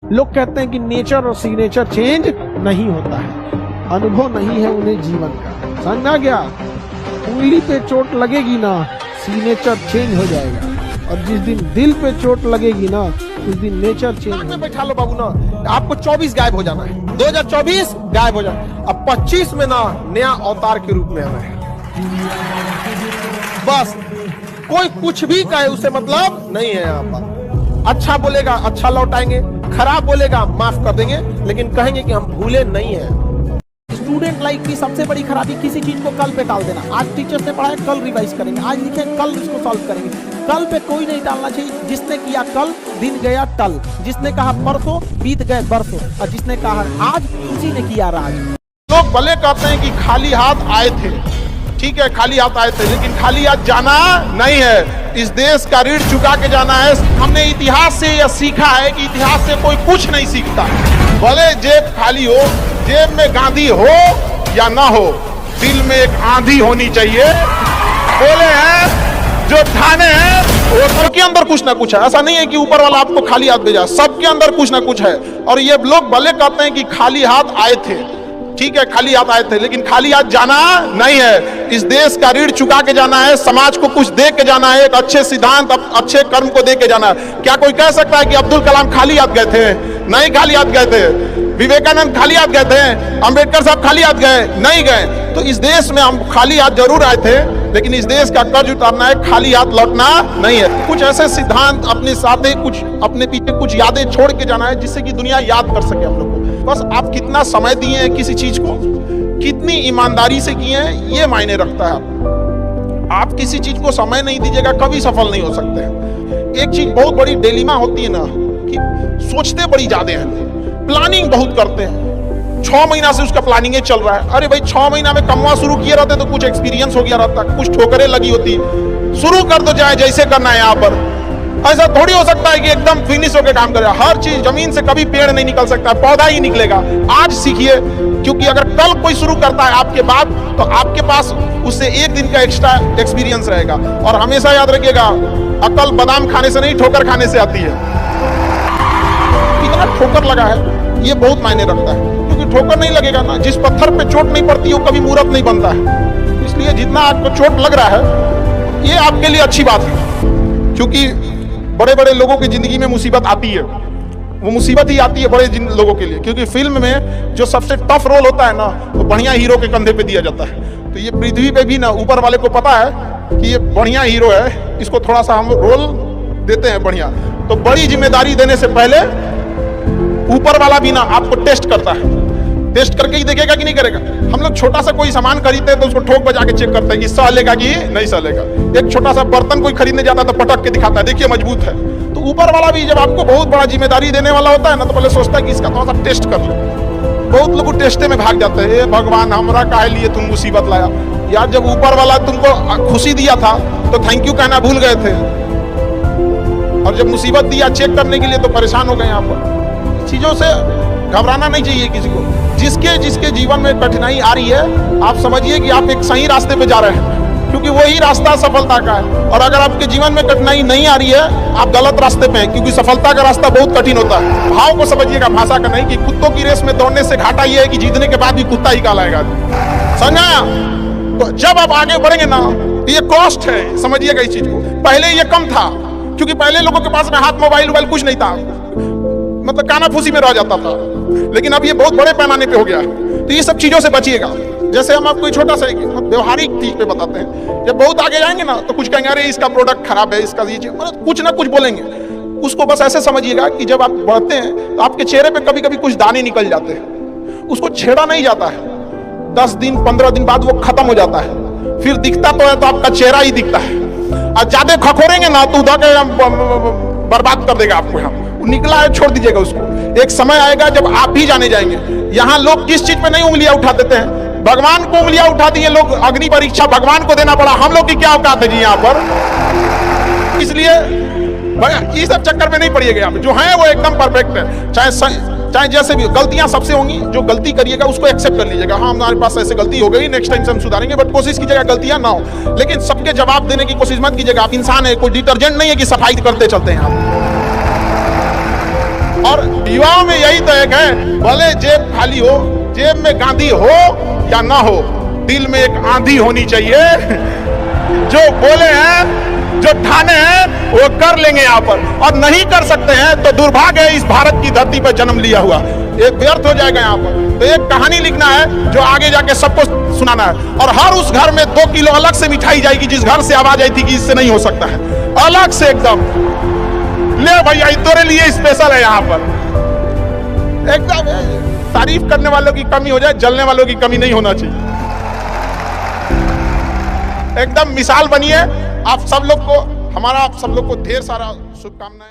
लोग कहते हैं कि नेचर और सिग्नेचर चेंज नहीं होता है, अनुभव नहीं है उन्हें जीवन का। समझ में आ गया? उंगली पे चोट लगेगी ना, सिग्नेचर चेंज हो जाएगा, और जिस दिन दिल पे चोट लगेगी ना, उस दिन नेचर चेंज में बैठा लो बाबू ना, आपको 24 गायब हो जाना है, 2024 गायब हो जाना, अब 25 में ना नया अवतार के रूप में आना है। बस कोई कुछ भी कहे उसे मतलब नहीं है। यहाँ पर अच्छा बोलेगा अच्छा लौटाएंगे, खराब बोलेगा माफ कर देंगे, लेकिन कहेंगे कि हम भूले नहीं है। स्टूडेंट लाइफ की सबसे बड़ी खराबी किसी चीज को कल पे टाल देना। आज टीचर ने पढ़ाया कल रिवाइज करेंगे, आज लिखे कल इसको सॉल्व करेंगे। कल पे कोई नहीं टालना चाहिए। जिसने किया कल, दिन गया टल। जिसने कहा परसों, बीत गए बरसों, और जिसने कहा आज, उसी ने किया राज। लोग भले कहते हैं कि खाली हाथ आए थे, ठीक है खाली हाथ आए थे, लेकिन खाली हाथ जाना नहीं है। इस देश का ऋण चुका के जाना है। हमने इतिहास से यह सीखा है कि इतिहास से कोई कुछ नहीं सीखता। भले जेब खाली हो, जेब में गांधी हो या ना हो, दिल में एक आंधी होनी चाहिए। बोले हैं जो ठाने हैं वो सबके अंदर कुछ ना कुछ है। ऐसा नहीं है कि ऊपर वाला आपको खाली हाथ भेजा, सबके अंदर कुछ ना कुछ है। और ये लोग भले कहते हैं कि खाली हाथ आए थे, ठीक है खाली हाथ आए थे, लेकिन खाली हाथ जाना नहीं है। इस देश का ऋण चुका के जाना है, समाज को कुछ दे के जाना है, एक अच्छे सिद्धांत अच्छे कर्म को दे के जाना है। क्या कोई कह सकता है कि अब्दुल कलाम खाली हाथ गए थे? नहीं खाली हाथ गए थे। विवेकानंद खाली हाथ गए थे? अंबेडकर साहब खाली हाथ गए? नहीं गए। तो इस देश में हम खाली हाथ जरूर आए थे, लेकिन इस देश का कर्ज उतारना है, खाली हाथ लौटना नहीं है। कुछ ऐसे सिद्धांत अपने साथ ही, कुछ अपने पीछे कुछ यादें छोड़ के जाना है, जिससे कि दुनिया याद कर सके हम लोग को। बस आप कितना समय दिए हैं किसी चीज को, कितनी ईमानदारी से किए हैं, ये मायने रखता है। आप किसी चीज को समय नहीं दीजिएगा, कभी सफल नहीं हो सकते हैं। एक चीज बहुत बड़ी डिलेमा होती है ना, कि सोचते बड़ी ज्यादा हैं, प्लानिंग बहुत करते हैं। 6 महीना से उसका प्लानिंग चल रहा है। अरे भाई 6 महीना में कमवा शुरू किए रहते तो कुछ एक्सपीरियंस हो गया रहता, कुछ ठोकरें लगी होती। शुरू कर दो चाहे जैसे करना है। यहाँ पर ऐसा थोड़ी हो सकता है कि एकदम फिनिश होकर काम करे। हर चीज, जमीन से कभी पेड़ नहीं निकल सकता, पौधा ही निकलेगा। आज सीखिए, क्योंकि अगर कल कोई शुरू करता है आपके बाद, तो आपके पास उससे एक दिन का एक्स्ट्रा एक्सपीरियंस रहेगा। और हमेशा याद रखिएगा, अकल बादाम खाने से नहीं ठोकर खाने से आती है। कितना ठोकर लगा है ये बहुत मायने रखता है, क्योंकि ठोकर नहीं लगेगा ना, जिस पत्थर पे चोट नहीं पड़ती वो कभी मूर्त नहीं बनता है। इसलिए जितना आपको चोट लग रहा है ये आपके लिए अच्छी बात है, क्योंकि बड़े बड़े लोगों की जिंदगी में मुसीबत आती है, वो मुसीबत ही आती है बड़े लोगों के लिए। क्योंकि फिल्म में जो सबसे टफ रोल होता है ना, वो बढ़िया हीरो के कंधे पे दिया जाता है। तो ये पृथ्वी पे भी ना ऊपर वाले को पता है कि ये बढ़िया हीरो है, इसको थोड़ा सा हम रोल देते हैं बढ़िया। तो बड़ी जिम्मेदारी देने से पहले ऊपर वाला भी ना आपको टेस्ट करता है, टेस्ट करके ही देखेगा कि नहीं करेगा। हम लोग छोटा सा कोई सामान खरीदते हैं तो उसको ठोक बजा के चेक करते हैं कि सहलेगा कि नहीं सहलेगा। एक छोटा सा बर्तन कोई खरीदने जाता है तो पटक के दिखाता है, देखिए मजबूत है। तो ऊपर वाला भी जब आपको बहुत बड़ा जिम्मेदारी देने वाला होता है ना, तो पहले सोचता है कि इसका थोड़ा सा टेस्ट कर ले। बहुत लोग टेस्टे में भाग जाते हैं, भगवान हमरा काहे लिए तुम मुसीबत लाया। यार जब ऊपर वाला तुमको खुशी दिया था तो थैंक यू कहना भूल गए थे, और जब मुसीबत दिया चेक करने के लिए तो परेशान हो गए। यहाँ पर चीजों से घबराना नहीं चाहिए किसी को। जिसके जिसके जीवन में कठिनाई आ रही है, आप समझिए कि आप एक सही रास्ते पे जा रहे हैं, क्योंकि वही रास्ता सफलता का है। और अगर आपके जीवन में कठिनाई नहीं आ रही है, आप गलत रास्ते पे हैं, क्योंकि सफलता का रास्ता बहुत कठिन होता है। भाव को समझिएगा, भाषा का नहीं। कि कुत्तों की रेस में दौड़ने से घाटा ये है कि जीतने के बाद भी कुत्ता ही कहलाएगा। समझा? तो जब आप आगे बढ़ेंगे ना, ये कॉस्ट है, समझिएगा इस चीज को। पहले ये कम था, क्योंकि पहले लोगों के पास में हाथ मोबाइल कुछ नहीं था, मतलब कानाफूसी में रह जाता था। लेकिन अब ये बहुत बड़े पैमाने पे हो गया। तो ये सब चीजों से बचिएगा। जैसे हम आपको छोटा सा व्यवहारिक चीज पे बताते हैं, जब बहुत आगे जाएंगे ना तो कुछ कहेंगे अरे इसका प्रोडक्ट खराब है, इसका ये मतलब कुछ ना कुछ बोलेंगे। उसको बस ऐसे समझिएगा कि जब आप बढ़ते हैं तो आपके चेहरे पे कभी कभी कुछ दाने निकल जाते हैं, उसको छेड़ा नहीं जाता है। 10 दिन 15 दिन बाद वो खत्म हो जाता है, फिर दिखता तो है तो आपका चेहरा ही दिखता है। और ज्यादा खखोरेंगे ना तो उधर बर्बाद कर देगा आपको। यहाँ निकला है छोड़ दीजिएगा उसको। एक समय आएगा जब आप भी जाने जाएंगे। यहाँ लोग किस चीज पे नहीं उंगलियां उठा देते हैं, भगवान को उंगलियां उठा दिए लोग। अग्नि परीक्षा भगवान को देना पड़ा, हम लोग की क्या औकात है जी यहाँ पर। इसलिए ये सब चक्कर में नहीं पड़िएगा। यहाँ पे जो है वो एकदम परफेक्ट है। चाहे जैसे भी गलतियां सबसे होंगी, जो गलती करिएगा उसको एक्सेप्ट कर लीजिएगा। हाँ हमारे पास ऐसे गलती हो गई, नेक्स्ट टाइम से हम सुधारेंगे, बट कोशिश कीजिएगा गलतियां ना हो। लेकिन सबके जवाब देने की कोशिश मत कीजिएगा। आप इंसान है, कोई डिटर्जेंट नहीं है कि सफाई करते चलते हैं आप। और युवाओं में यही तो एक है, भले जेब खाली हो, जेब में गांधी हो या ना हो, दिल में एक आंधी होनी चाहिए। जो बोले हैं, जो ठाने हैं, वो कर लेंगे यहाँ पर, और नहीं कर सकते हैं तो दुर्भाग्य है इस भारत की धरती पर जन्म लिया हुआ, एक व्यर्थ हो जाएगा यहाँ पर। तो एक कहानी लिखना है जो आगे जाके सबको सुनाना है, और हर उस घर में 2 किलो अलग से मिठाई जाएगी जिस घर से आवाज आई थी कि इससे नहीं हो सकता है, अलग से एकदम, ले भैया तेरे लिए स्पेशल है यहाँ पर। एकदम तारीफ करने वालों की कमी हो जाए, जलने वालों की कमी नहीं होना चाहिए। एकदम मिसाल बनिए आप सब लोग को, हमारा आप सब लोग को ढेर सारा शुभकामनाएं।